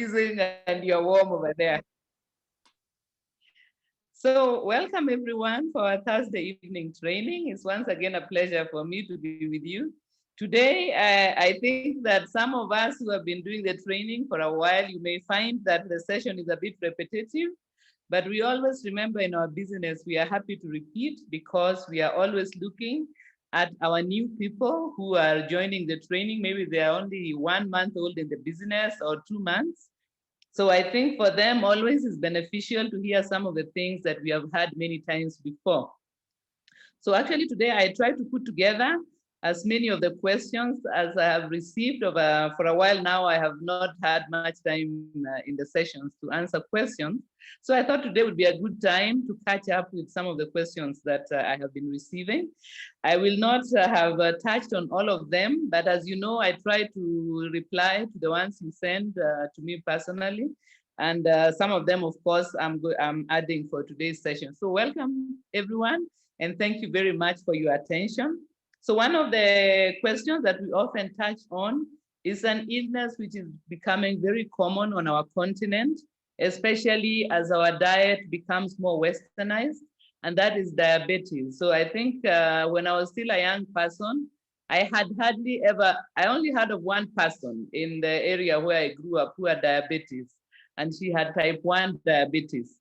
And you're warm over there. So welcome everyone for our Thursday evening training. It's once again a pleasure for me to be with you. Today, I think that some of us who have been doing the training for a while, you may find that the session is a bit repetitive, but we always remember in our business, we are happy to repeat because we are always looking at our new people who are joining the training. Maybe they are only 1 month old in the business or 2 months. So I think for them always is beneficial to hear some of the things that we have had many times before. So actually today I tried to put together as many of the questions as I have received for a while now. I have not had much time in the sessions to answer questions. So I thought today would be a good time to catch up with some of the questions that I have been receiving. I will not have touched on all of them, but as you know, I try to reply to the ones you send to me personally. And some of them, of course, I'm adding for today's session. So welcome everyone, and thank you very much for your attention. So one of the questions that we often touch on is an illness which is becoming very common on our continent, especially as our diet becomes more westernized, and that is diabetes. So I think when I was still a young person, I only heard of one person in the area where I grew up who had diabetes, and she had type 1 diabetes.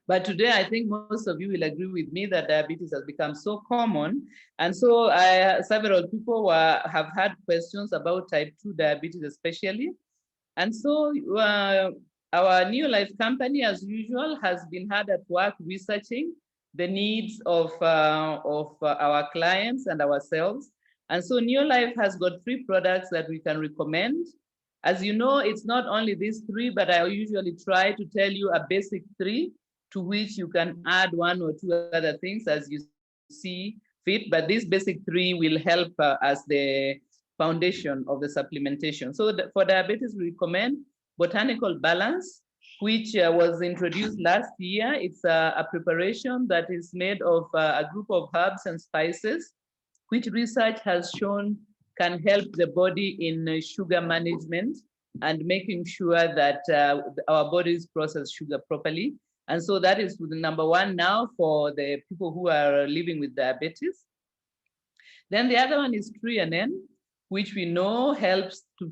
But today, I think most of you will agree with me that diabetes has become so common. And so several people have had questions about type 2 diabetes especially. And so our New Life company, as usual, has been hard at work researching the needs of our clients and ourselves. And so New Life has got 3 products that we can recommend. As you know, it's not only these 3, but I usually try to tell you a basic 3 to which you can add 1 or 2 other things as you see fit. But these basic 3 will help as the foundation of the supplementation. So for diabetes, we recommend Botanical Balance, which was introduced last year. It's a preparation that is made of a group of herbs and spices, which research has shown can help the body in sugar management and making sure that our bodies process sugar properly. And so that is the number 1 now for the people who are living with diabetes. Then the other one is Trianen, which we know helps to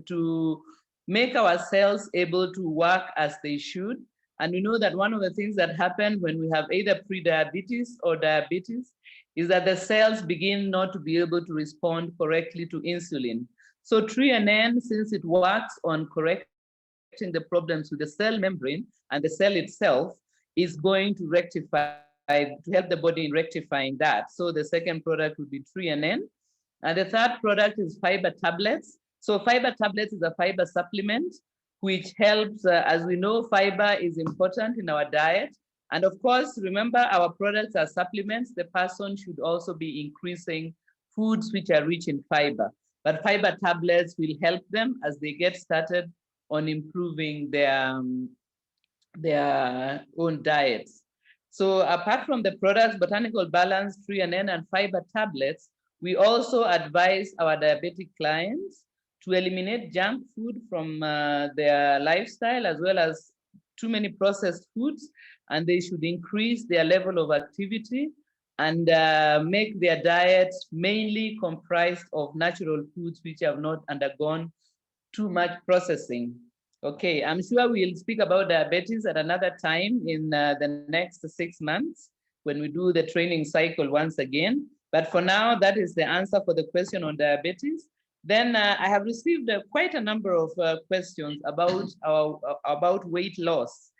to make our cells able to work as they should. And we know that one of the things that happen when we have either pre-diabetes or diabetes is that the cells begin not to be able to respond correctly to insulin. So Trianen, since it works on correcting the problems with the cell membrane and the cell itself, is going to help the body in rectifying that. So the second product would be Trianen. And the third product is fiber tablets. So fiber tablets is a fiber supplement, which helps, as we know, fiber is important in our diet. And of course, remember, our products are supplements. The person should also be increasing foods which are rich in fiber. But fiber tablets will help them as they get started on improving their own diets. So apart from the products, Botanical Balance, Trianen, and fiber tablets, we also advise our diabetic clients to eliminate junk food from their lifestyle, as well as too many processed foods, and they should increase their level of activity and make their diets mainly comprised of natural foods which have not undergone too much processing. Okay, I'm sure we'll speak about diabetes at another time in the next 6 months when we do the training cycle once again. But for now, that is the answer for the question on diabetes. Then I have received quite a number of questions about weight loss.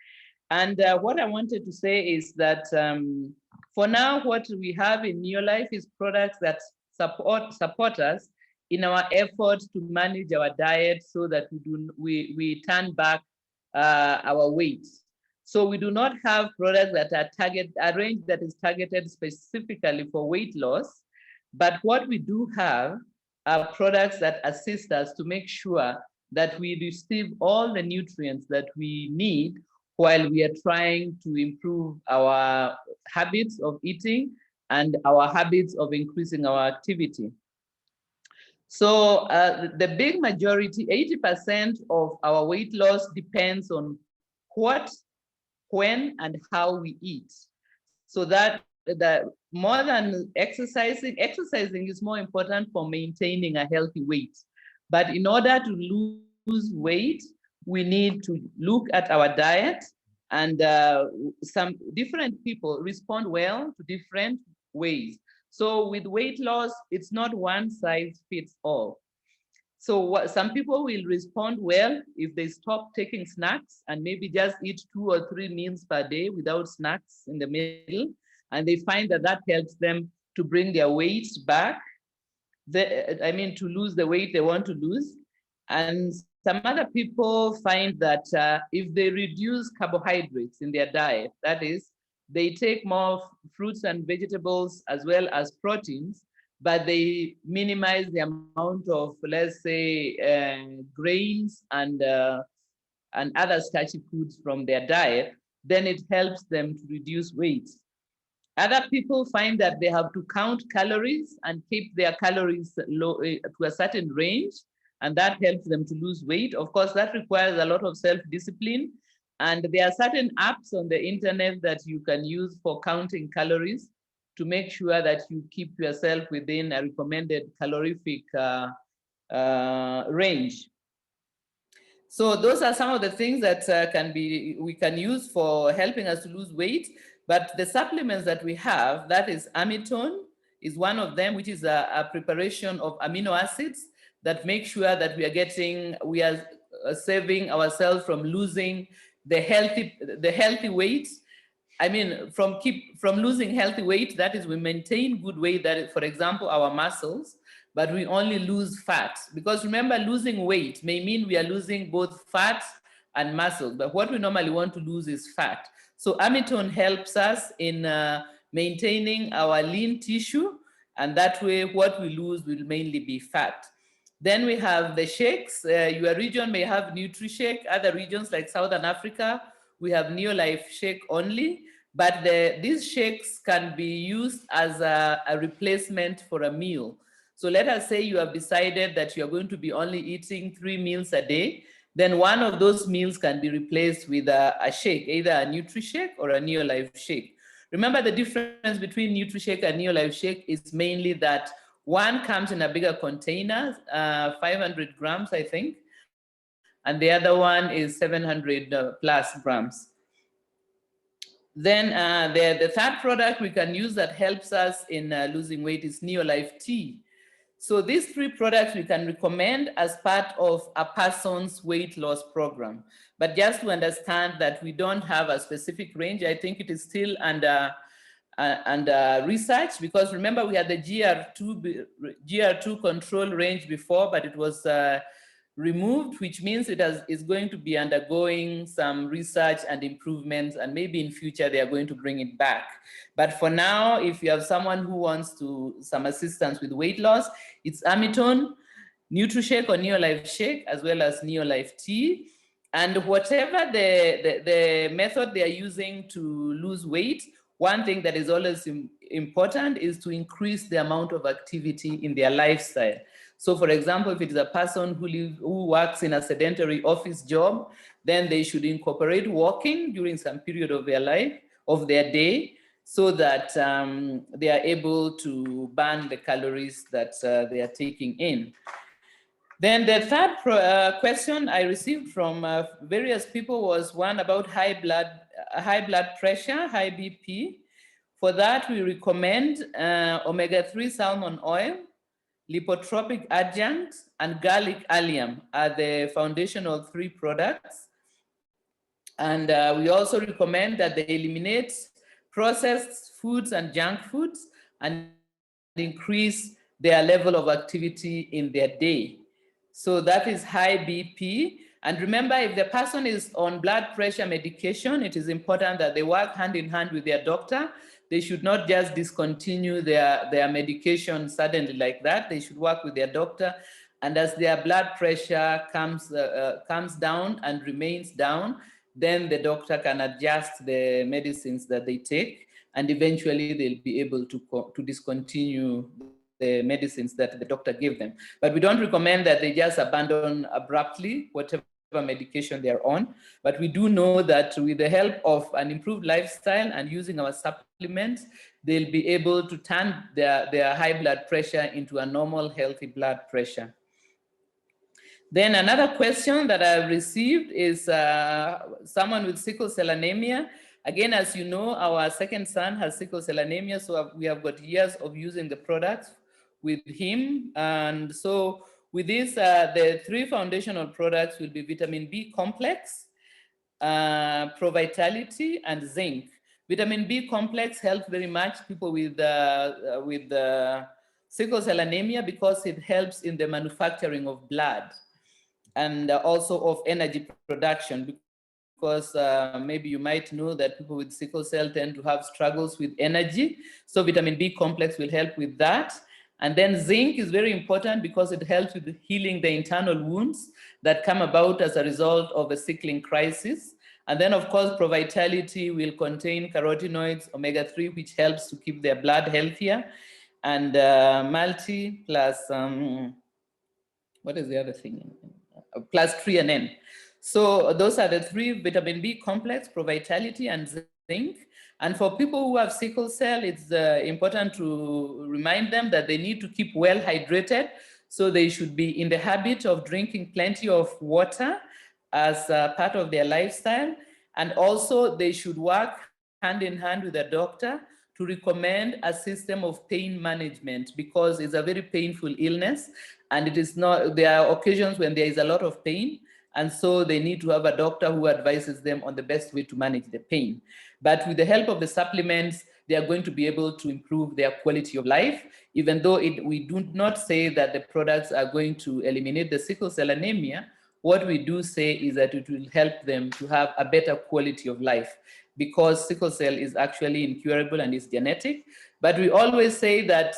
And what I wanted to say is that for now, what we have in New Life is products that support us in our efforts to manage our diet so that we turn back our weight. So we do not have products that are a range that is targeted specifically for weight loss. But what we do have are products that assist us to make sure that we receive all the nutrients that we need while we are trying to improve our habits of eating and our habits of increasing our activity. So the big majority, 80% of our weight loss depends on what, when, and how we eat. So that more than exercising is more important for maintaining a healthy weight. But in order to lose weight, we need to look at our diet, and some different people respond well to different ways. So with weight loss, it's not one size fits all. So some people will respond well if they stop taking snacks and maybe just eat 2 or 3 meals per day without snacks in the middle. And they find that that helps them to bring their weight back. To lose the weight they want to lose. And some other people find that if they reduce carbohydrates in their diet, that is, they take more fruits and vegetables as well as proteins, but they minimize the amount of, let's say, grains and other starchy foods from their diet, then it helps them to reduce weight. Other people find that they have to count calories and keep their calories low, to a certain range, and that helps them to lose weight. Of course, that requires a lot of self-discipline, and there are certain apps on the internet that you can use for counting calories to make sure that you keep yourself within a recommended calorific range. So those are some of the things that we can use for helping us to lose weight. But the supplements that we have, that is amylone, is one of them, which is a preparation of amino acids that make sure that we are saving ourselves from losing the healthy weight. From losing healthy weight, that is, we maintain good weight, that is, for example, our muscles, but we only lose fat. Because remember, losing weight may mean we are losing both fat and muscle, but what we normally want to lose is fat. So amylone helps us in maintaining our lean tissue, and that way what we lose will mainly be fat. Then we have the shakes. Your region may have NutriShake. Other regions like Southern Africa, we have Neolife Shake only. But these shakes can be used as a replacement for a meal. So let us say you have decided that you're going to be only eating 3 meals a day. Then one of those meals can be replaced with a shake, either a NutriShake or a Neolife Shake. Remember, the difference between NutriShake and Neolife Shake is mainly that one comes in a bigger container, 500 grams, I think, and the other one is 700 plus grams. Then the third product we can use that helps us in losing weight is Neolife Tea. So these 3 products we can recommend as part of a person's weight loss program. But just to understand that we don't have a specific range, I think it is still under research, because remember we had the GR2 control range before, but it was removed, which means is going to be undergoing some research and improvements, and maybe in future they are going to bring it back. But for now, if you have someone who wants some assistance with weight loss, it's amylone, NutriShake or Neolife Shake, as well as Neolife Tea. And whatever the method they are using to lose weight, one thing that is always important is to increase the amount of activity in their lifestyle. So for example, if it is a person who works in a sedentary office job, then they should incorporate walking during some period of their day, so that they are able to burn the calories that they are taking in. Then the third question I received from various people was one about high blood pressure, high BP. For that, we recommend omega-3 salmon oil, lipotropic adjunct, and garlic allium are the foundational 3 products. And we also recommend that they eliminate processed foods and junk foods and increase their level of activity in their day. So that is high BP. And remember, if the person is on blood pressure medication, it is important that they work hand in hand with their doctor. They should not just discontinue their medication suddenly like that. They should work with their doctor. And as their blood pressure comes down and remains down, then the doctor can adjust the medicines that they take, and eventually they'll be able to discontinue the the medicines that the doctor gave them. But we don't recommend that they just abandon abruptly whatever medication they're on. But we do know that with the help of an improved lifestyle and using our supplements, they'll be able to turn their high blood pressure into a normal, healthy blood pressure. Then another question that I've received is someone with sickle cell anemia. Again, as you know, our second son has sickle cell anemia, so we have got years of using the products with him. And so with this, the three foundational products will be vitamin B complex, Pro-Vitality, and zinc. Vitamin B complex helps very much people with sickle cell anemia because it helps in the manufacturing of blood and also of energy production, because maybe you might know that people with sickle cell tend to have struggles with energy. So vitamin B complex will help with that. And then zinc is very important because it helps with healing the internal wounds that come about as a result of a sickling crisis. And then, of course, Pro-Vitality will contain carotenoids, omega-3, which helps to keep their blood healthier. And multi plus, what is the other thing? Plus threonine. So those are the three: vitamin B complex, Pro-Vitality, and zinc. And for people who have sickle cell, it's important to remind them that they need to keep well hydrated. So they should be in the habit of drinking plenty of water as part of their lifestyle. And also they should work hand in hand with a doctor to recommend a system of pain management, because it's a very painful illness, and it is not, there are occasions when there is a lot of pain, and so they need to have a doctor who advises them on the best way to manage the pain. But with the help of the supplements, they are going to be able to improve their quality of life, even though we do not say that the products are going to eliminate the sickle cell anemia. What we do say is that it will help them to have a better quality of life, because sickle cell is actually incurable and is genetic. But we always say that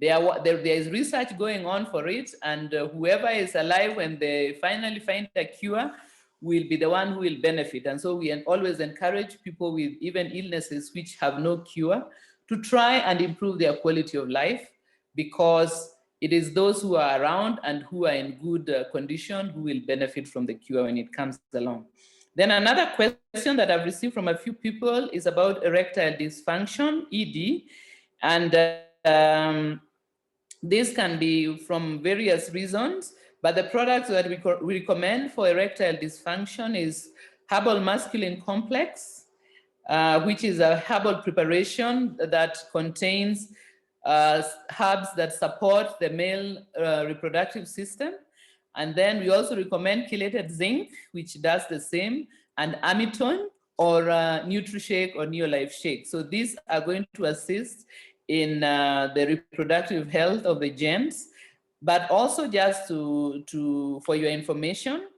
there is research going on for it, and whoever is alive when they finally find a cure will be the one who will benefit. And so we always encourage people with even illnesses which have no cure to try and improve their quality of life, because it is those who are around and who are in good condition who will benefit from the cure when it comes along. Then another question that I've received from a few people is about erectile dysfunction, ED. And this can be from various reasons, but the products that we recommend for erectile dysfunction is herbal masculine complex, which is a herbal preparation that contains herbs that support the male reproductive system. And then we also recommend chelated zinc, which does the same, and Amiton or NutriShake or Neolife Shake. So these are going to assist in the reproductive health of the gems. But also, just for your information,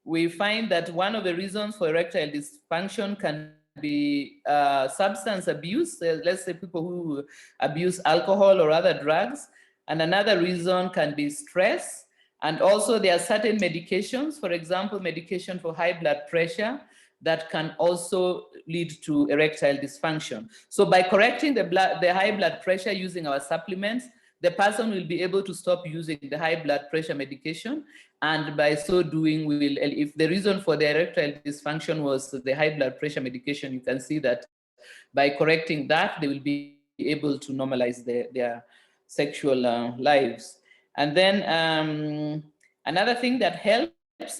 we find that one of the reasons for erectile dysfunction can be substance abuse. Let's say people who abuse alcohol or other drugs. And another reason can be stress. And also there are certain medications, for example, medication for high blood pressure, that can also lead to erectile dysfunction. So by correcting the high blood pressure using our supplements, the person will be able to stop using the high blood pressure medication. And by so doing, if the reason for the erectile dysfunction was the high blood pressure medication, you can see that by correcting that, they will be able to normalize their sexual lives. And then another thing that helps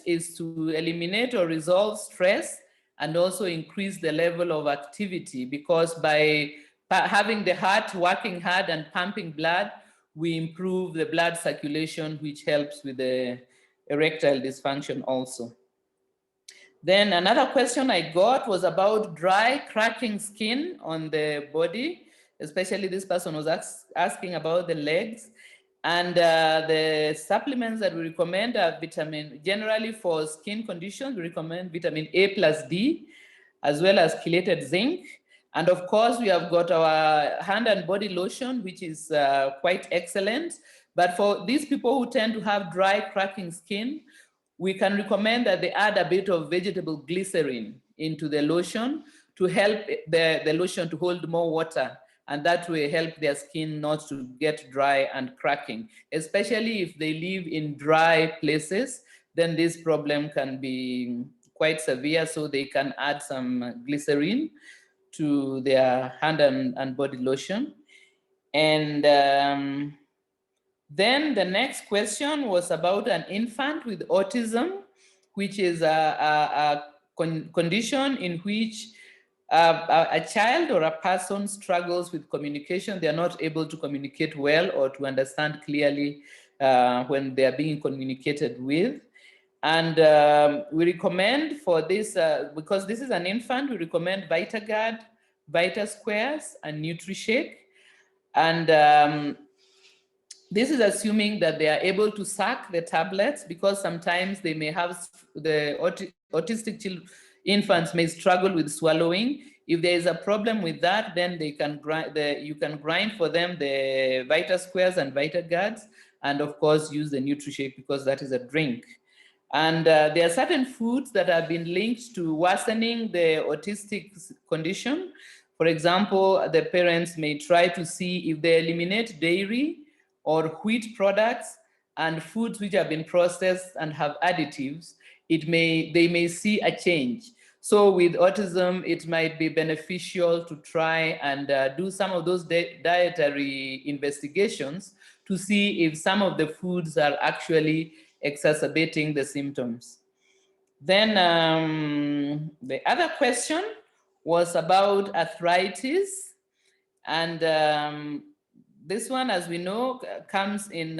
is to eliminate or resolve stress and also increase the level of activity, because by having the heart working hard and pumping blood, we improve the blood circulation, which helps with the erectile dysfunction also. Then another question I got was about dry, cracking skin on the body. Especially this person was asking about the legs. And the supplements that we recommend are generally for skin conditions, we recommend vitamin A plus D, as well as chelated zinc. And of course, we have got our hand and body lotion, which is quite excellent. But for these people who tend to have dry, cracking skin, we can recommend that they add a bit of vegetable glycerin into the lotion to help the lotion to hold more water and that will help their skin not to get dry and cracking, especially if they live in dry places. Then this problem can be quite severe, so they can add some glycerin to their hand and body lotion. And then the next question was about an infant with autism, which is a condition in which a child or a person struggles with communication. They are not able to communicate well or to understand clearly when they are being communicated with. And we recommend for this, because this is an infant, we recommend VitaGuard, VitaSquares, and NutriShake. And this is assuming that they are able to suck the tablets, because sometimes they may have, the autistic infants may struggle with swallowing. If there is a problem with that, then they can grind, you can grind for them the VitaSquares and VitaGuards, and of course use the NutriShake, because that is a drink. And there are certain foods that have been linked to worsening the autistic condition. For example, the parents may try to see if they eliminate dairy or wheat products and foods which have been processed and have additives, they may see a change. So with autism, it might be beneficial to try and do some of those dietary investigations to see if some of the foods are actually exacerbating the symptoms. Then the other question was about arthritis. And this one, as we know, comes in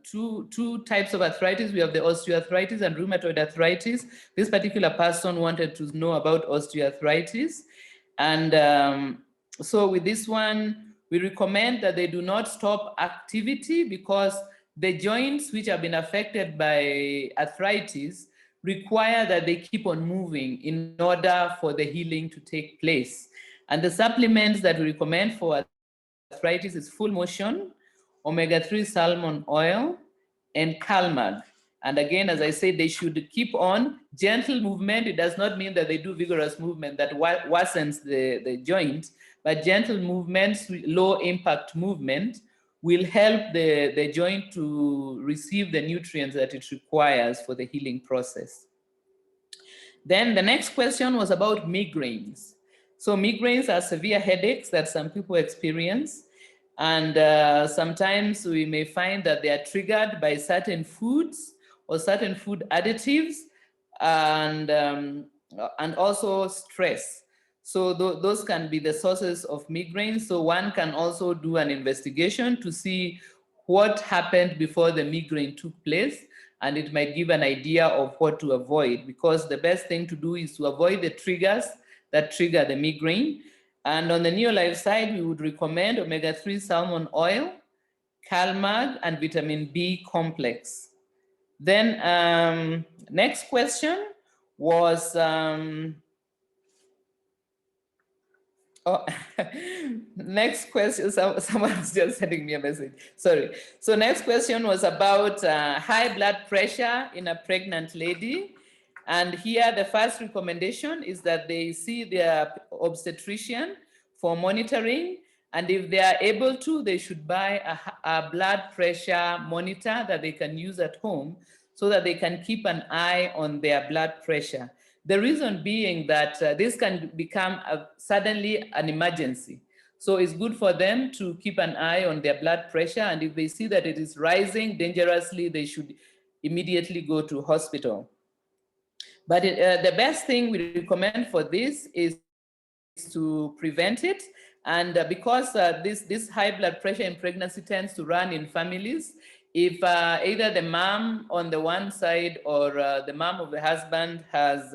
two types of arthritis. We have the osteoarthritis and rheumatoid arthritis. This particular person wanted to know about osteoarthritis. And so with this one, we recommend that they do not stop activity, because the joints which have been affected by arthritis require that they keep on moving in order for the healing to take place. And the supplements that we recommend for arthritis is full motion, omega-3 salmon oil, and Calmag. And again, as I said, they should keep on gentle movement. It does not mean that they do vigorous movement that worsens the joint, but gentle movements, low impact movement, will help the joint to receive the nutrients that it requires for the healing process. Then the next question was about migraines. So migraines are severe headaches that some people experience. And sometimes we may find that they are triggered by certain foods or certain food additives, and also stress. So those can be the sources of migraine. So one can also do an investigation to see what happened before the migraine took place, and it might give an idea of what to avoid, because the best thing to do is to avoid the triggers that trigger the migraine. And on the Neolife side, we would recommend omega-3 salmon oil, Calmag, and vitamin B complex. Then next question was, next question, someone was just sending me a message, sorry. So next question was about high blood pressure in a pregnant lady. And here the first recommendation is that they see their obstetrician for monitoring. And if they are able to, they should buy a blood pressure monitor that they can use at home, so that they can keep an eye on their blood pressure. The reason being that this can become suddenly an emergency. So it's good for them to keep an eye on their blood pressure. And if they see that it is rising dangerously, they should immediately go to hospital. But the best thing we recommend for this is to prevent it. And because this high blood pressure in pregnancy tends to run in families, if either the mom on the one side or the mom of the husband has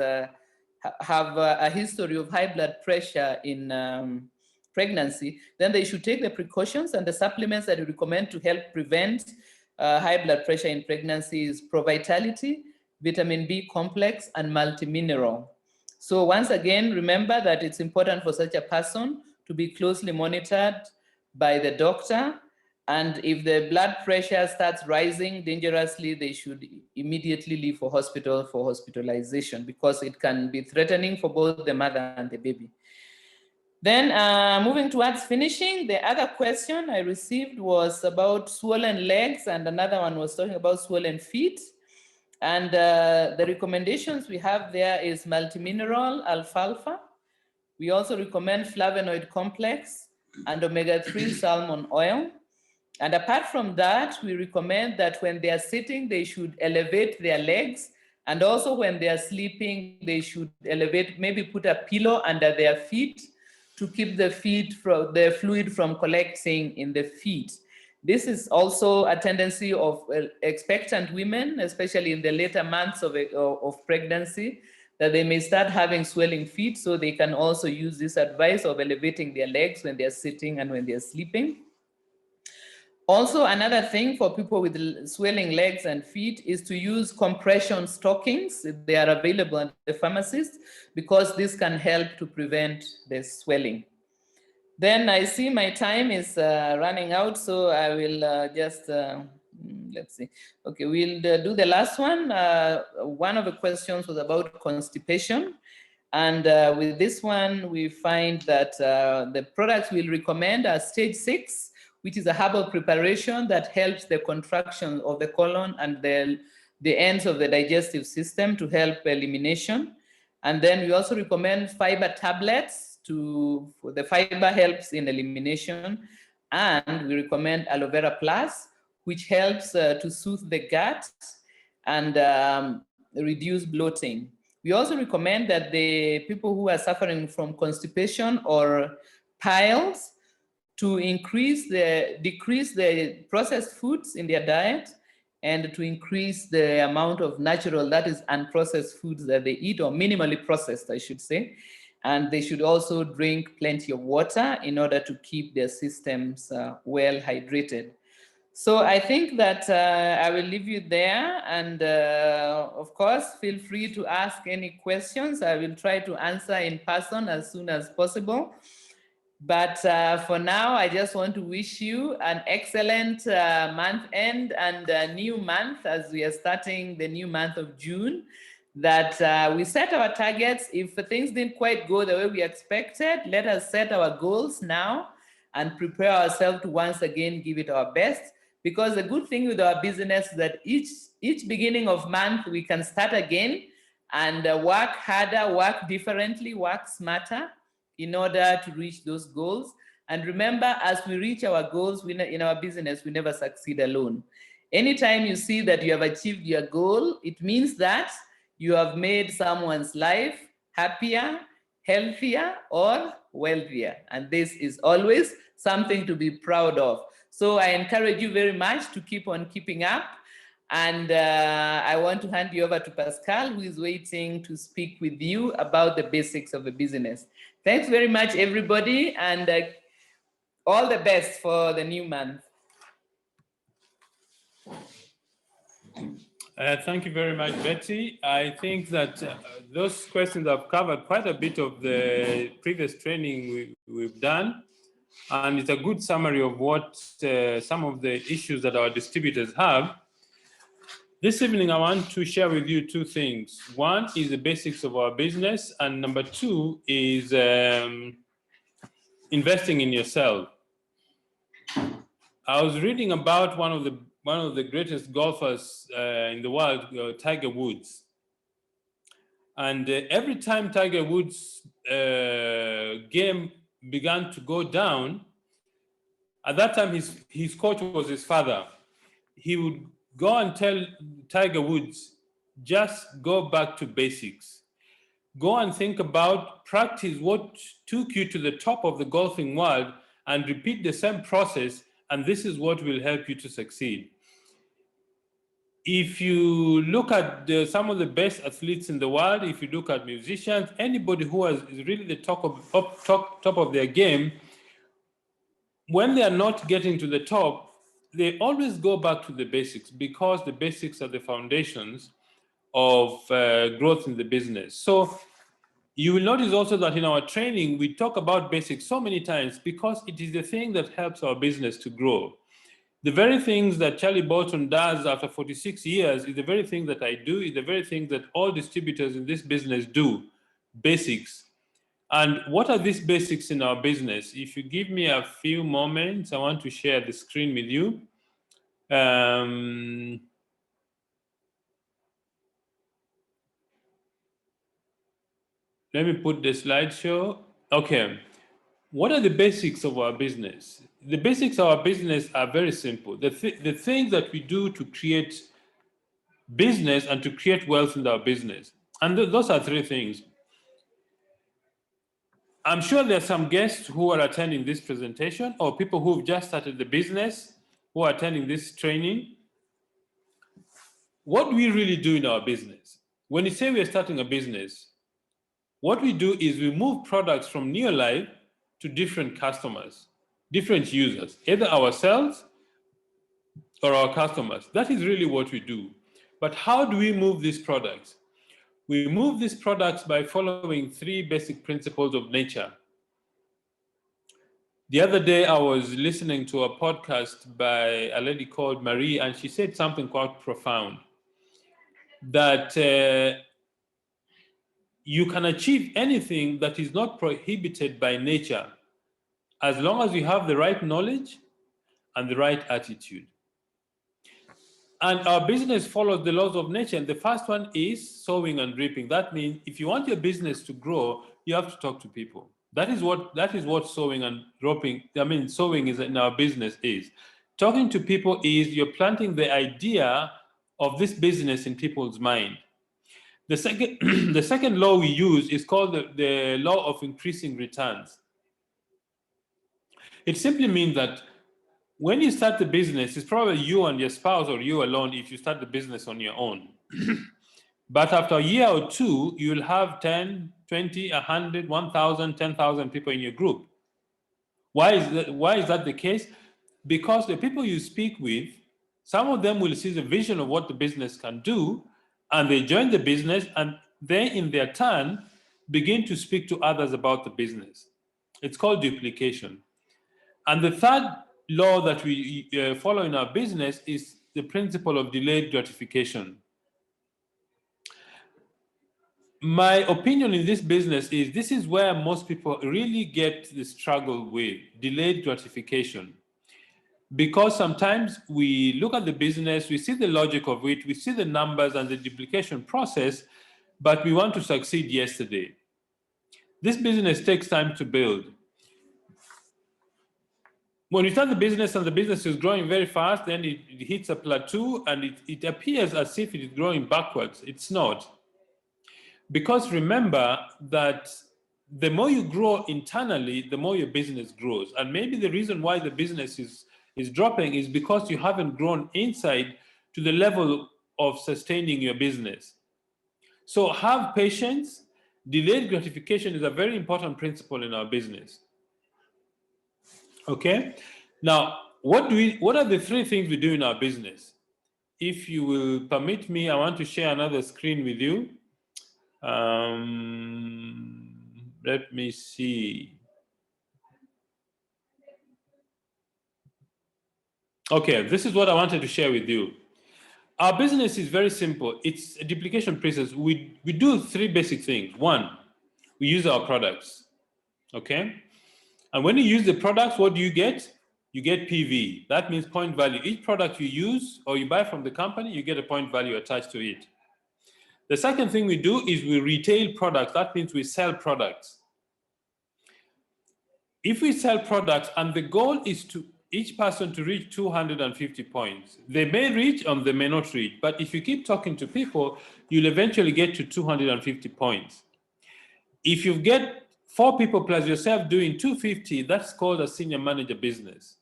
have a history of high blood pressure in pregnancy, then they should take the precautions, and the supplements that we recommend to help prevent high blood pressure in pregnancy is Pro-Vitality, vitamin B complex, and multimineral. So once again, remember that it's important for such a person to be closely monitored by the doctor. And if the blood pressure starts rising dangerously, they should immediately leave for hospital for hospitalization, because it can be threatening for both the mother and the baby. Then moving towards finishing, the other question I received was about swollen legs, and another one was talking about swollen feet. And the recommendations we have there is multimineral alfalfa. We also recommend flavonoid complex and omega-3 salmon oil. And apart from that, we recommend that when they are sitting, they should elevate their legs. And also when they are sleeping, they should elevate, maybe put a pillow under their feet to keep the fluid from collecting in the feet. This is also a tendency of expectant women, especially in the later months of pregnancy, that they may start having swelling feet. So they can also use this advice of elevating their legs when they're sitting and when they're sleeping. Also, another thing for people with swelling legs and feet is to use compression stockings. They are available at the pharmacies because this can help to prevent the swelling. Then I see my time is running out, so I will just, let's see. Okay, we'll do the last one. One of the questions was about constipation. And with this one, we find that the products we'll recommend are stage 6, which is a herbal preparation that helps the contraction of the colon and the ends of the digestive system to help elimination. And then we also recommend fiber tablets the fiber helps in elimination. And we recommend aloe vera plus, which helps to soothe the gut and reduce bloating. We also recommend that the people who are suffering from constipation or piles to decrease the processed foods in their diet and to increase the amount of natural, that is unprocessed foods that they eat, or minimally processed, I should say. And they should also drink plenty of water in order to keep their systems well hydrated. So I think that I will leave you there. And of course, feel free to ask any questions. I will try to answer in person as soon as possible. But for now, I just want to wish you an excellent month end and a new month as we are starting the new month of June, that we set our targets. If things didn't quite go the way we expected, let us set our goals now and prepare ourselves to once again give it our best. Because the good thing with our business is that each beginning of month, we can start again and work harder, work differently, work smarter in order to reach those goals. And remember, as we reach our goals in our business, we never succeed alone. Anytime you see that you have achieved your goal, it means that you have made someone's life happier, healthier, or wealthier. And this is always something to be proud of. So I encourage you very much to keep on keeping up. And I want to hand you over to Pascal, who is waiting to speak with you about the basics of the business. Thanks very much, everybody, and all the best for the new month. Thank you very much, Betyy. I think that those questions have covered quite a bit of the previous training we've done. And it's a good summary of what some of the issues that our distributors have. This evening, I want to share with you two things. One is the basics of our business, and number two is investing in yourself. I was reading about one of the greatest golfers in the world, Tiger Woods. And every time Tiger Woods' game began to go down, at that time his coach was his father. He would go and tell Tiger Woods, just go back to basics. Go and think about, practice what took you to the top of the golfing world and repeat the same process, and this is what will help you to succeed. If you look at some of the best athletes in the world, if you look at musicians, anybody who is really the top of their game, when they are not getting to the top, they always go back to the basics, because the basics are the foundations of growth in the business. So you will notice also that in our training, we talk about basics so many times because it is the thing that helps our business to grow. The very things that Charlie Bolton does after 46 years is the very thing that I do, is the very thing that all distributors in this business do, basics. And what are these basics in our business? If you give me a few moments, I want to share the screen with you. Let me put the slideshow. Okay. What are the basics of our business? The basics of our business are very simple. The things that we do to create business and to create wealth in our business. And those are three things. I'm sure there are some guests who are attending this presentation or people who've just started the business who are attending this training. What do we really do in our business? When you say we're starting a business, what we do is we move products from Neolife to different customers, different users, either ourselves or our customers. That is really what we do. But how do we move these products? We move these products by following three basic principles of nature. The other day, I was listening to a podcast by a lady called Marie, and she said something quite profound, that you can achieve anything that is not prohibited by nature as long as you have the right knowledge and the right attitude. And our business follows the laws of nature. And the first one is sowing and reaping. That means if you want your business to grow, you have to talk to people. That is what sowing and reaping, sowing is in our business is. Talking to people is you're planting the idea of this business in people's mind. The second, the second law we use is called the law of increasing returns. It simply means that when you start the business, it's probably you and your spouse or you alone if you start the business on your own. But after a year or two, you'll have 10, 20, 100, 1,000, 10,000 people in your group. Why is that the case? Because the people you speak with, some of them will see the vision of what the business can do, and they join the business, and they, in their turn, begin to speak to others about the business. It's called duplication. And the third law that we follow in our business is the principle of delayed gratification. My opinion in this business is this is where most people really get the struggle with delayed gratification. Because sometimes we look at the business, we see the logic of it, we see the numbers and the duplication process, but we want to succeed yesterday. This business takes time to build. When you start the business and the business is growing very fast, then it hits a plateau and it appears as if it is growing backwards. It's not. Because remember that the more you grow internally, the more your business grows. And maybe the reason why the business is dropping is because you haven't grown inside to the level of sustaining your business. So have patience. Delayed gratification is a very important principle in our business. Okay. Now, what are the three things we do in our business? If you will permit me, I want to share another screen with you. Let me see. Okay, this is what I wanted to share with you. Our business is very simple. It's a duplication process. We do three basic things. One, we use our products. Okay. And when you use the products, what do you get? You get PV. That means point value. Each product you use or you buy from the company, you get a point value attached to it. The second thing we do is we retail products. That means we sell products. If we sell products and the goal is to each person to reach 250 points, they may reach or they may not reach. But if you keep talking to people, you'll eventually get to 250 points. If you get 4 people plus yourself doing 250, that's called a senior manager business.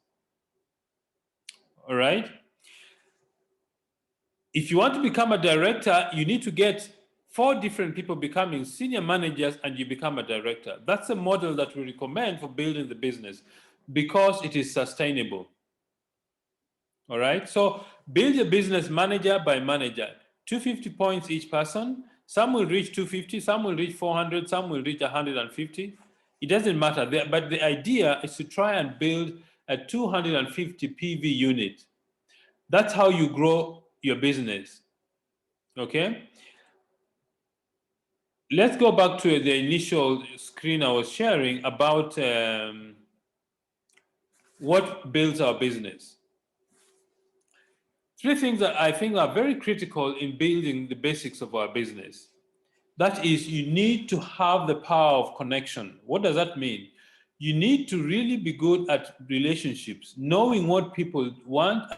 All right? If you want to become a director, you need to get 4 different people becoming senior managers and you become a director. That's a model that we recommend for building the business because it is sustainable. All right? So build your business manager by manager. 250 points each person. Some will reach 250, some will reach 400, some will reach 150. It doesn't matter. But the idea is to try and build a 250 PV unit. That's how you grow your business. Okay? let's go back to the initial screen I was sharing about what builds our business. Three things that I think are very critical in building the basics of our business. That is, you need to have the power of connection. What does that mean? You need to really be good at relationships, knowing what people want.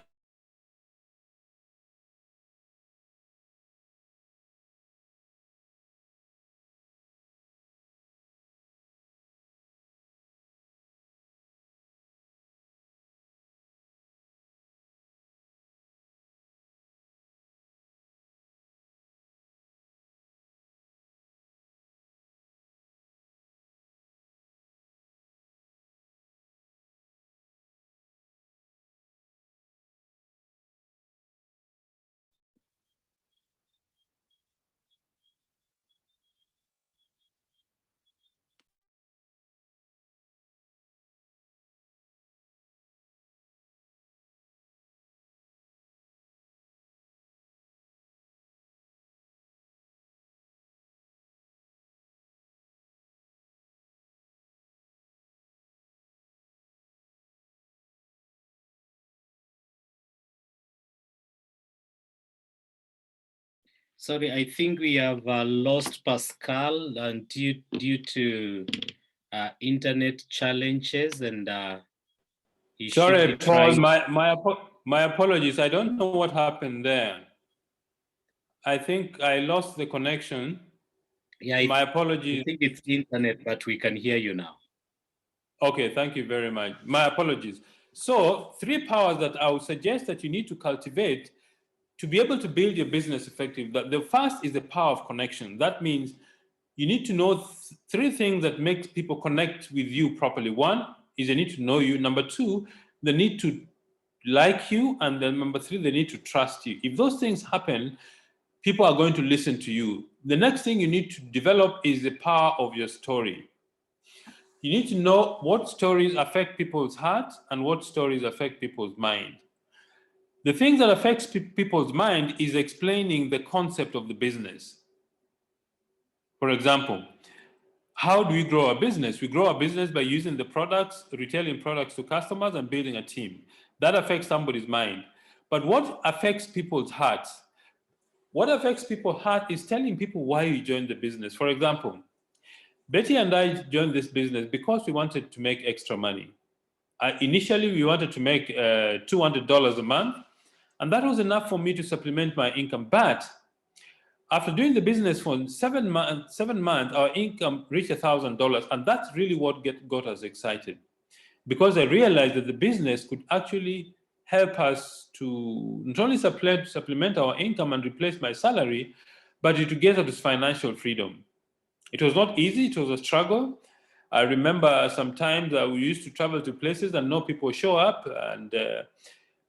Sorry, I think we have lost Pascal and due to internet challenges, and he should Sorry, be Paul, trying. my apologies. I don't know what happened there. I think I lost the connection. Yeah, My I apologies. think it's internet, but we can hear you now. Okay, thank you very much. My apologies. So, three powers that I would suggest that you need to cultivate to be able to build your business effective. The first is the power of connection. That means you need to know three things that make people connect with you properly. One is they need to know you. Number two, they need to like you. And then number three, they need to trust you. If those things happen, people are going to listen to you. The next thing you need to develop is the power of your story. You need to know what stories affect people's heart and what stories affect people's mind. The thing that affects people's mind is explaining the concept of the business. For example, how do we grow our business? We grow our business by using the products, retailing products to customers, and building a team. That affects somebody's mind. But what affects people's hearts? What affects people's heart is telling people why you joined the business. For example, Betty and I joined this business because we wanted to make extra money. Initially, we wanted to make $200 a month, and that was enough for me to supplement my income. But after doing the business for 7 months, our income reached $1,000, and that's really what got us excited, because I realized that the business could actually help us to not only supplement our income and replace my salary, but to get us financial freedom. It was not easy. It was a struggle. I remember sometimes we used to travel to places and no people show up,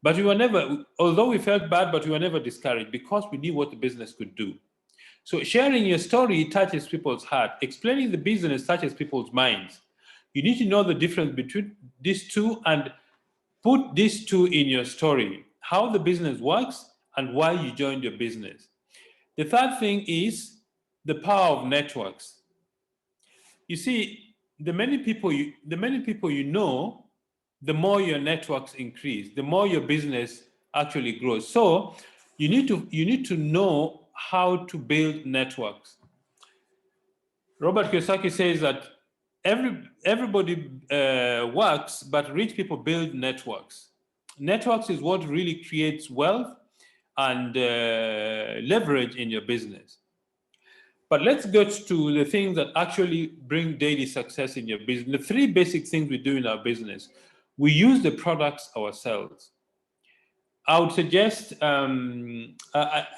but we were never, although we felt bad, but we were never discouraged because we knew what the business could do. So sharing your story touches people's heart. Explaining the business touches people's minds. You need to know the difference between these two and put these two in your story, how the business works and why you joined your business. The third thing is the power of networks. You see, the many people you know, the more your networks increase, the more your business actually grows. So you need to know how to build networks. Robert Kiyosaki says that everybody works, but rich people build networks. Networks is what really creates wealth and leverage in your business. But let's get to the things that actually bring daily success in your business. The three basic things we do in our business. We use the products ourselves. I would suggest, I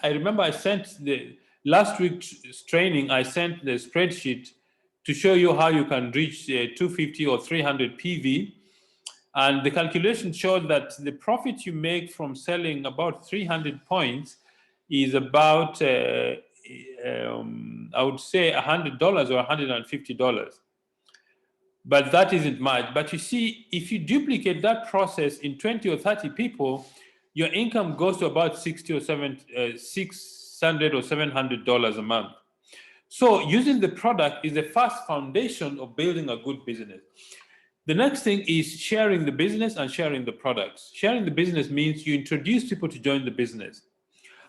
remember I sent the last week's training, I sent the spreadsheet to show you how you can reach 250 or 300 PV. And the calculation showed that the profit you make from selling about 300 points is about, I would say $100 or $150. But that isn't much. But you see, if you duplicate that process in 20 or 30 people, your income goes to about $600 or $700 a month. So using the product is the first foundation of building a good business. The next thing is sharing the business and sharing the products. Sharing the business means you introduce people to join the business.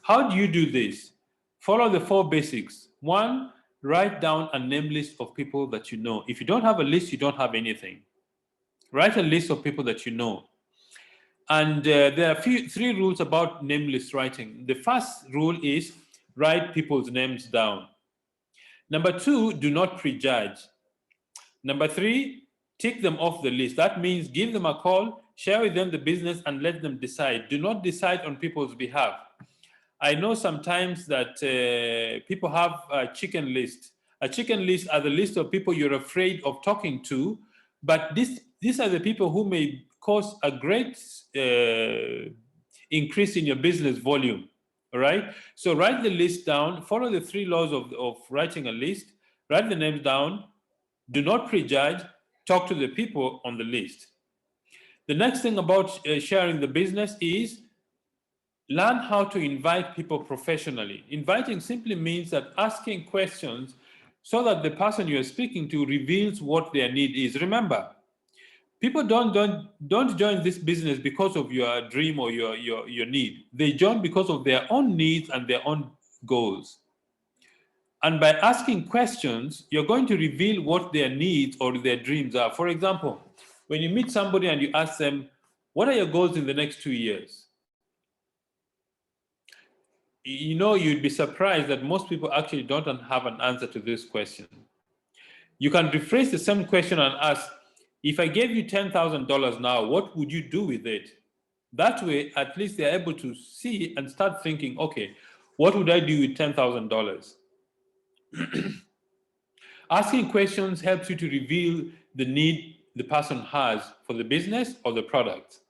How do you do this? Follow the 4 basics. 1, write down a name list of people that you know. If you don't have a list, you don't have anything. Write a list of people that you know. And there are 3 rules about name list writing. The first rule is write people's names down. Number 2, do not prejudge. Number 3, tick them off the list. That means give them a call, share with them the business, and let them decide. Do not decide on people's behalf. I know sometimes that people have a chicken list. A chicken list are the list of people you're afraid of talking to, but these are the people who may cause a great increase in your business volume. All right. So write the list down. Follow the 3 laws of writing a list. Write the names down. Do not prejudge. Talk to the people on the list. The next thing about sharing the business is learn how to invite people professionally. Inviting simply means that asking questions so that the person you're speaking to reveals what their need is. Remember, people don't join this business because of your dream or your need. They join because of their own needs and their own goals. And by asking questions, you're going to reveal what their needs or their dreams are. For example, when you meet somebody and you ask them, what are your goals in the next 2 years? You know, you'd be surprised that most people actually don't have an answer to this question. You can rephrase the same question and ask, if I gave you $10,000 now, what would you do with it? That way, at least they're able to see and start thinking, okay, what would I do with $10,000? Asking questions helps you to reveal the need the person has for the business or the product.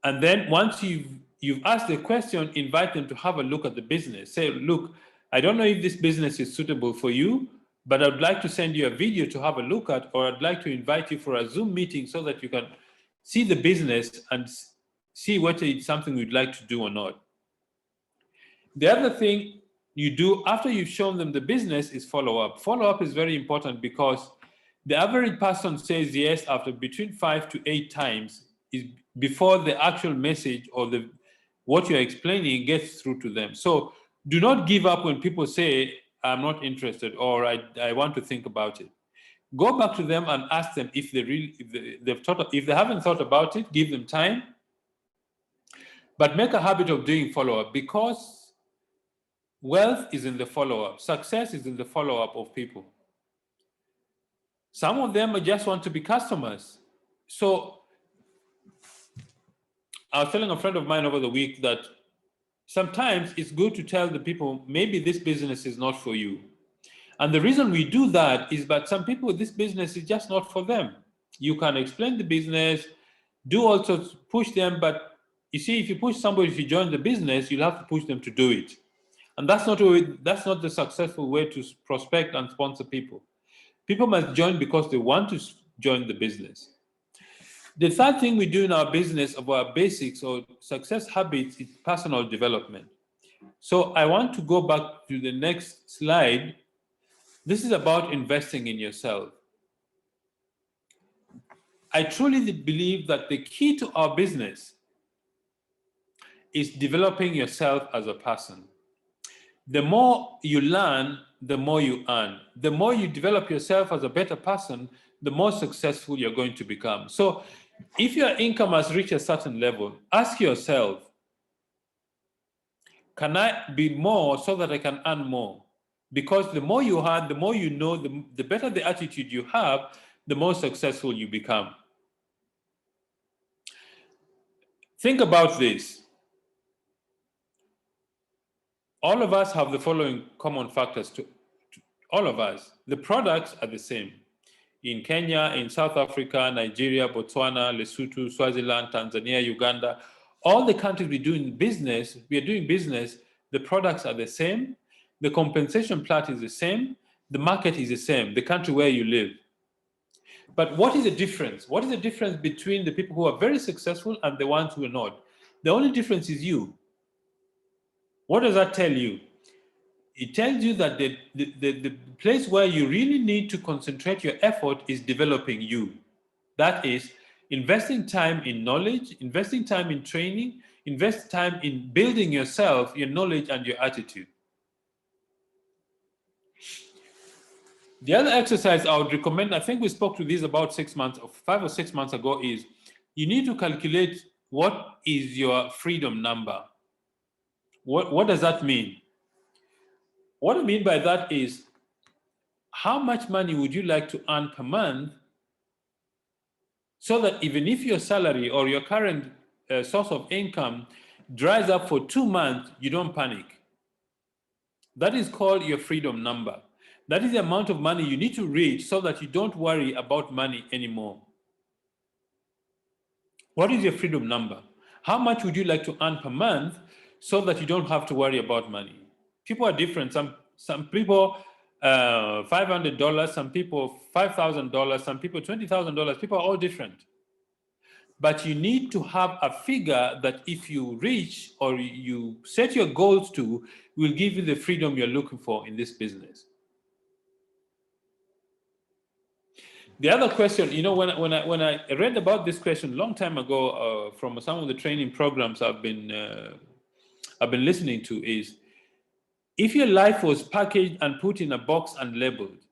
And then once you've asked the question, invite them to have a look at the business. Say, look, I don't know if this business is suitable for you, but I'd like to send you a video to have a look at, or I'd like to invite you for a Zoom meeting so that you can see the business and see whether it's something you'd like to do or not. The other thing you do after you've shown them the business is follow up. Follow up is very important because the average person says yes after between 5 to 8 times is before the actual message or what you're explaining gets through to them. So do not give up when people say, I'm not interested, or I want to think about it. Go back to them and ask them if they haven't thought about it, give them time, but make a habit of doing follow-up, because wealth is in the follow-up. Success is in the follow-up of people. Some of them just want to be customers. So I was telling a friend of mine over the week that sometimes it's good to tell the people, maybe this business is not for you. And the reason we do that is that some people, this business is just not for them. You can explain the business, do also push them, but you see, if you push somebody to join the business, you'll have to push them to do it. And that's not the successful way to prospect and sponsor people. People must join because they want to join the business. The third thing we do in our business of our basics or success habits is personal development. So I want to go back to the next slide. This is about investing in yourself. I truly believe that the key to our business is developing yourself as a person. The more you learn, the more you earn. The more you develop yourself as a better person, the more successful you're going to become. So if your income has reached a certain level, ask yourself, can I be more so that I can earn more? Because the more you earn, the more you know, the better the attitude you have, the more successful you become. Think about this. All of us have the following common factors to all of us. The products are the same. In Kenya, in South Africa, Nigeria, Botswana, Lesotho, Swaziland, Tanzania, Uganda, all the countries we are doing business, the products are the same, the compensation plan is the same, the market is the same, the country where you live. But what is the difference? What is the difference between the people who are very successful and the ones who are not? The only difference is you. What does that tell you? it tells you that the place where you really need to concentrate your effort is developing you. That is, investing time in knowledge, investing time in training, invest time in building yourself, your knowledge, and your attitude. The other exercise I would recommend, I think we spoke to this about 5 or 6 months ago, is you need to calculate what is your freedom number. What does that mean? What I mean by that is, how much money would you like to earn per month so that even if your salary or your current source of income dries up for 2 months, you don't panic? That is called your freedom number. That is the amount of money you need to reach so that you don't worry about money anymore. What is your freedom number? How much would you like to earn per month so that you don't have to worry about money? People are different. Some people $500, some people $5,000, some people $20,000. People are all different. But you need to have a figure that if you reach or you set your goals to, will give you the freedom you're looking for in this business. The other question, when I read about this question a long time ago from some of the training programs I've been listening to, is if your life was packaged and put in a box and labeled,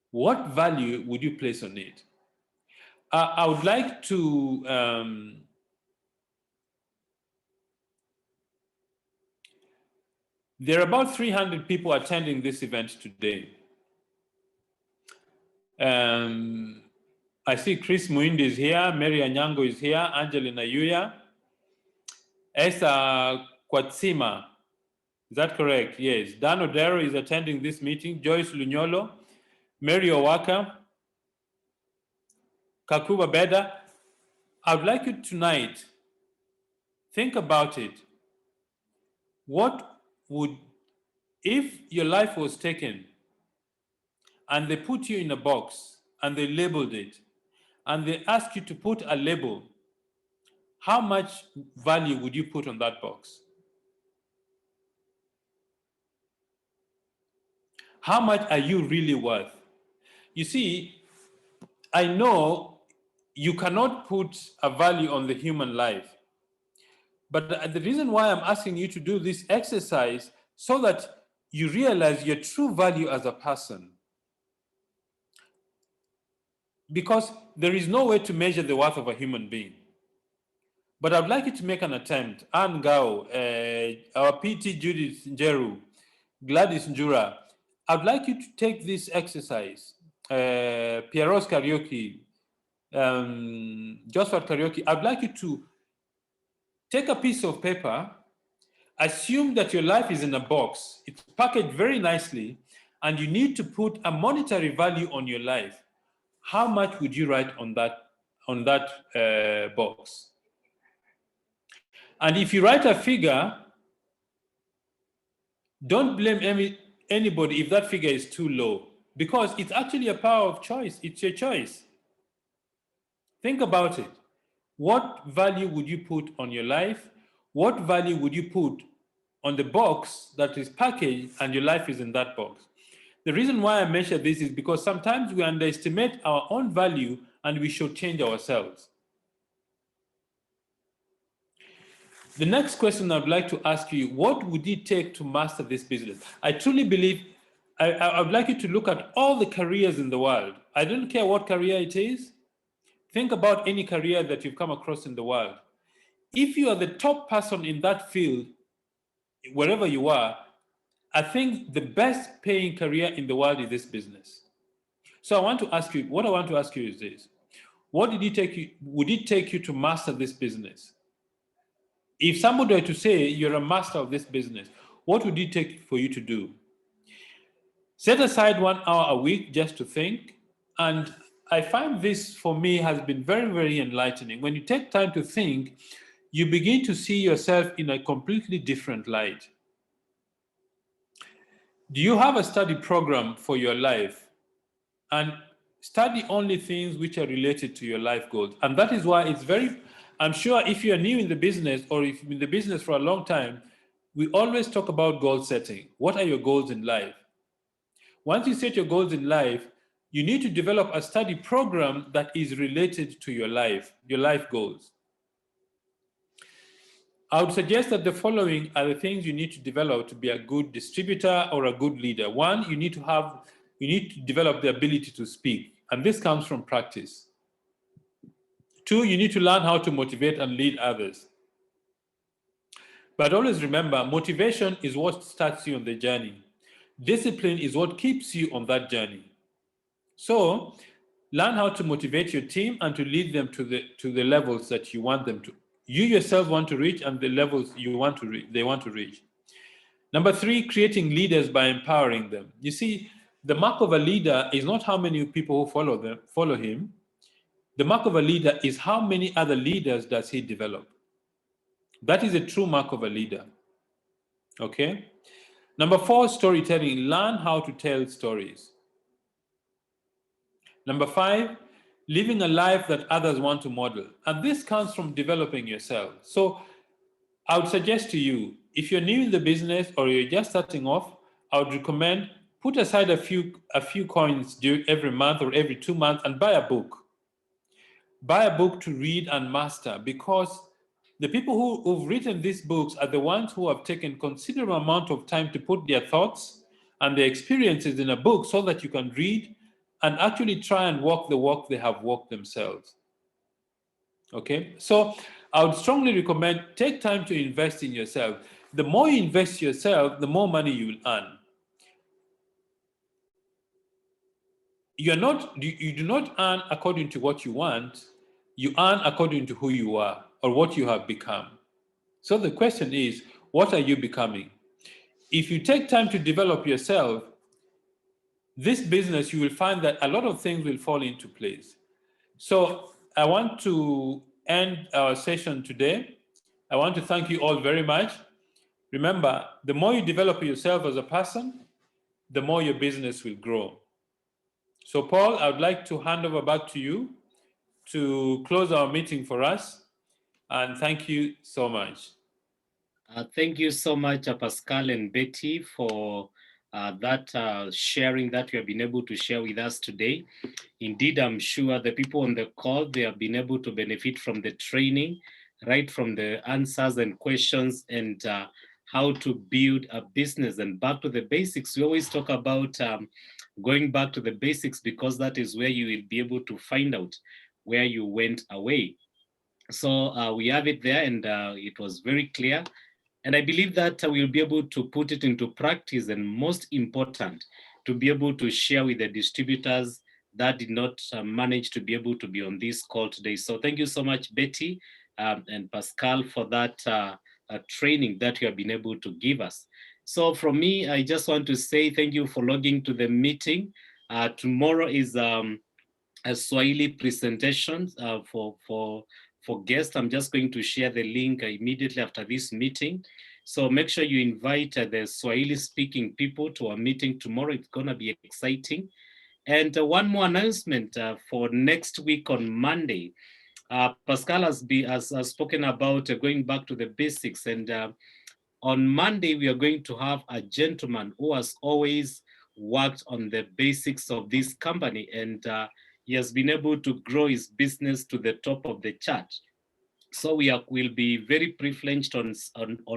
what value would you place on it? I would like to there are about 300 people attending this event today. I see Chris Muindi is here, Mary Anyango is here, Angelina Yuya, Esther Kwatsima, is that correct? Yes. Dan Odero is attending this meeting, Joyce Lunyolo, Mary Owaka, Kakuba Beda. I would like you tonight, think about it. What would, if your life was taken and they put you in a box and they labeled it and they ask you to put a label, how much value would you put on that box? How much are you really worth? You see, I know you cannot put a value on the human life, but the reason why I'm asking you to do this exercise so that you realize your true value as a person. Because there is no way to measure the worth of a human being. But I'd like you to make an attempt. Anne Gao, our PT Judith Njeru, Gladys Njura, I'd like you to take this exercise. Pierrot's Karaoke, Josephat Karaoke, I'd like you to take a piece of paper, assume that your life is in a box, it's packaged very nicely, and you need to put a monetary value on your life. How much would you write on that box? And if you write a figure, don't blame anybody if that figure is too low, because it's actually a power of choice. It's your choice. Think about it. What value would you put on your life? What value would you put on the box that is packaged and your life is in that box? The reason why I mention this is because sometimes we underestimate our own value and we should change ourselves. The next question I'd like to ask you, what would it take to master this business? I truly believe, I would like you to look at all the careers in the world. I don't care what career it is. Think about any career that you've come across in the world. If you are the top person in that field, wherever you are, I think the best paying career in the world is this business. So I want to ask you, what I want to ask you is this. What would it take you to master this business? If somebody were to say you're a master of this business, what would it take for you to do? Set aside 1 hour a week just to think. And I find this for me has been very, very enlightening. When you take time to think, you begin to see yourself in a completely different light. Do you have a study program for your life? And study only things which are related to your life goals. And that is why it's very, I'm sure if you're new in the business or if you've been in the business for a long time, we always talk about goal setting. What are your goals in life? Once you set your goals in life, you need to develop a study program that is related to your life goals. I would suggest that the following are the things you need to develop to be a good distributor or a good leader. One, you need to develop the ability to speak, and this comes from practice. Two, you need to learn how to motivate and lead others. But always remember, motivation is what starts you on the journey. Discipline is what keeps you on that journey. So, learn how to motivate your team and to lead them to the levels that you want them to. You yourself want to reach and the levels they want to reach. Number three, creating leaders by empowering them. You see, the mark of a leader is not how many people who follow him. The mark of a leader is how many other leaders does he develop. That is a true mark of a leader. Okay? Number four, storytelling. Learn how to tell stories. Number five, living a life that others want to model. And this comes from developing yourself. So I would suggest to you, if you're new in the business or you're just starting off, I would recommend put aside a few coins every month or every 2 months and buy a book. Buy a book to read and master, because the people who've written these books are the ones who have taken considerable amount of time to put their thoughts and their experiences in a book so that you can read and actually try and walk the walk they have walked themselves. Okay, so I would strongly recommend take time to invest in yourself. The more you invest in yourself, the more money you will earn. You do not earn according to what you want, you earn according to who you are or what you have become. So the question is, what are you becoming? If you take time to develop yourself, this business, you will find that a lot of things will fall into place. So I want to end our session today. I want to thank you all very much. Remember, the more you develop yourself as a person, the more your business will grow. So Paul, I would like to hand over back to you to close our meeting for us. And thank you so much. Thank you so much, Pascal and Betyy, for that sharing that you have been able to share with us today. Indeed, I'm sure the people on the call, they have been able to benefit from the training, right from the answers and questions and how to build a business. And back to the basics, we always talk about going back to the basics, because that is where you will be able to find out where you went away. So we have it there, and it was very clear. And I believe that we'll be able to put it into practice, and most important, to be able to share with the distributors that did not manage to be able to be on this call today. So thank you so much, Betyy and Pascal, for that training that you have been able to give us. So from me, I just want to say thank you for logging to the meeting. Tomorrow is a Swahili presentation for guests. I'm just going to share the link immediately after this meeting. So make sure you invite the Swahili speaking people to our meeting tomorrow. It's gonna be exciting. And one more announcement for next week on Monday. Pascal has spoken about going back to the basics, and on Monday we are going to have a gentleman who has always worked on the basics of this company, and he has been able to grow his business to the top of the chart. So will be very privileged on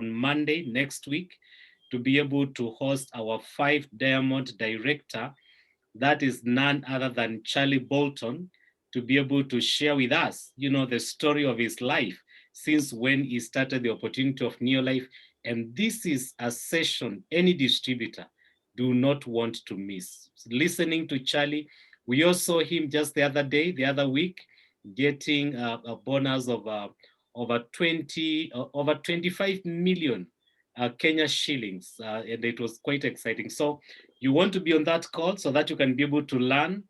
Monday next week to be able to host our 5 Diamond Director, that is none other than Charlie Bolton, to be able to share with us, the story of his life since when he started the opportunity of Neolife. And this is a session any distributor do not want to miss. Listening to Charlie, we also saw him just the other week, getting a bonus of over 25 million Kenya shillings, and it was quite exciting. So you want to be on that call so that you can be able to learn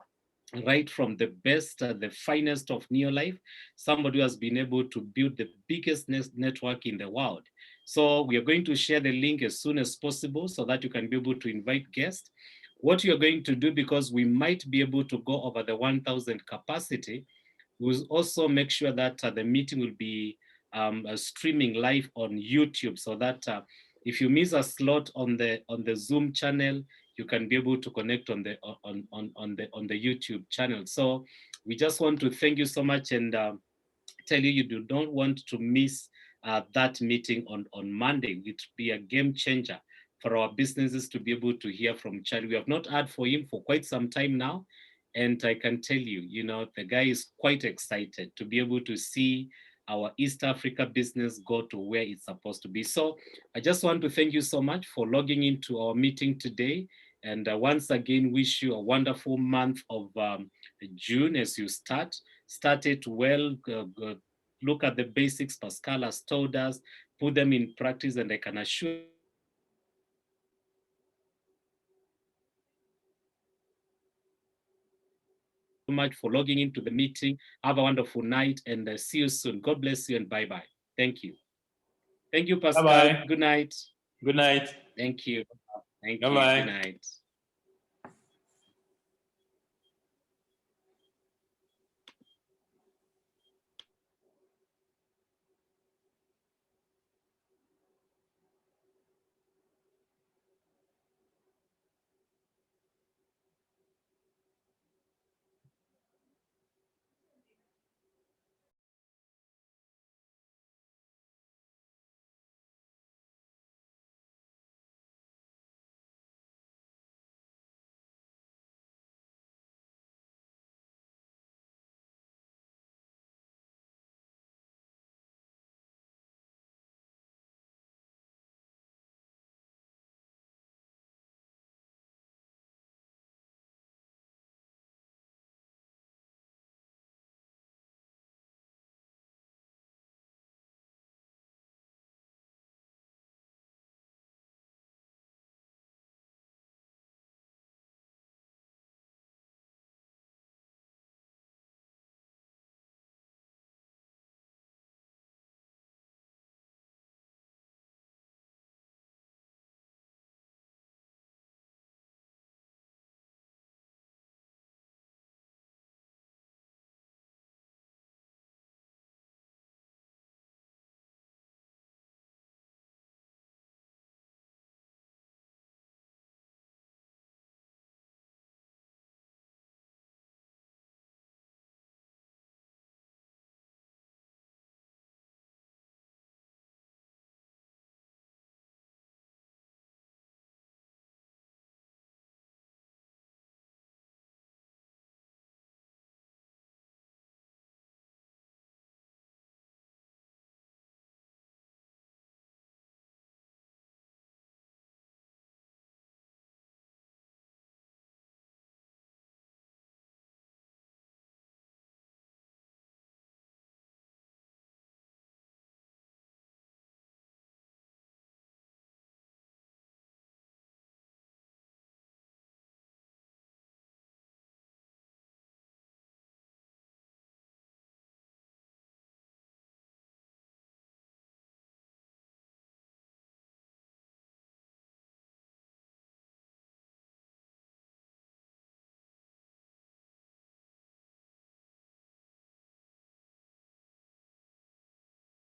right from the best, the finest of Neolife, somebody who has been able to build the biggest network in the world. So we are going to share the link as soon as possible so that you can be able to invite guests. What you're going to do, because we might be able to go over the 1,000 capacity, we'll also make sure that the meeting will be streaming live on YouTube, so that If you miss a slot on the Zoom channel, you can be able to connect on the YouTube channel. So we just want to thank you so much and tell you you do not want to miss that meeting on Monday. It will be a game changer for our businesses to be able to hear from Charlie. We have not heard for him for quite some time now. And I can tell you, you know, the guy is quite excited to be able to see our East Africa business go to where it's supposed to be. So I just want to thank you so much for logging into our meeting today. And once again, wish you a wonderful month of June as you start it well. Look at the basics Pascal has told us, put them in practice, and I can assure you much for logging into the meeting. Have a wonderful night and see you soon. God bless you and bye-bye. Thank you. Thank you, Pascal. Bye-bye. Good night. Good night. Thank you. Thank you. Bye-bye. Good night.